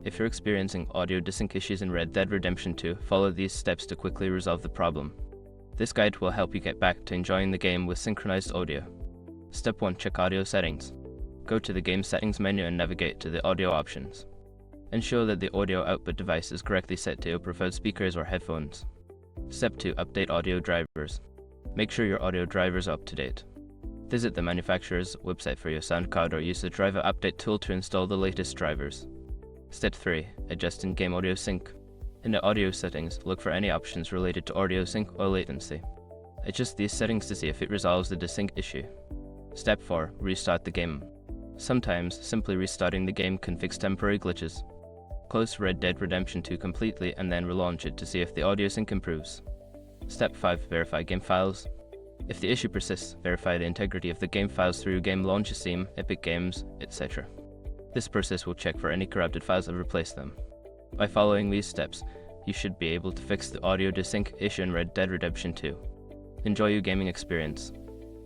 If you're experiencing audio desync issues in Red Dead Redemption 2, follow these steps to quickly resolve the problem. This guide will help you get back to enjoying the game with synchronized audio. Step 1. Check audio settings. Go to the game settings menu and navigate to the audio options. Ensure that the audio output device is correctly set to your preferred speakers or headphones. Step 2. Update audio drivers. Make sure your audio drivers are up to date. Visit the manufacturer's website for your sound card or use the driver update tool to install the latest drivers. Step 3. Adjust in-game audio sync. In the audio settings, look for any options related to audio sync or latency. Adjust these settings to see if it resolves the desync issue. Step 4. Restart the game. Sometimes, simply restarting the game can fix temporary glitches. Close Red Dead Redemption 2 completely and then relaunch it to see if the audio sync improves. Step 5. Verify game files. If the issue persists, verify the integrity of the game files through Game Launcher, Steam, Epic Games, etc. This process will check for any corrupted files and replace them. By following these steps, you should be able to fix the audio desync issue in Red Dead Redemption 2. Enjoy your gaming experience.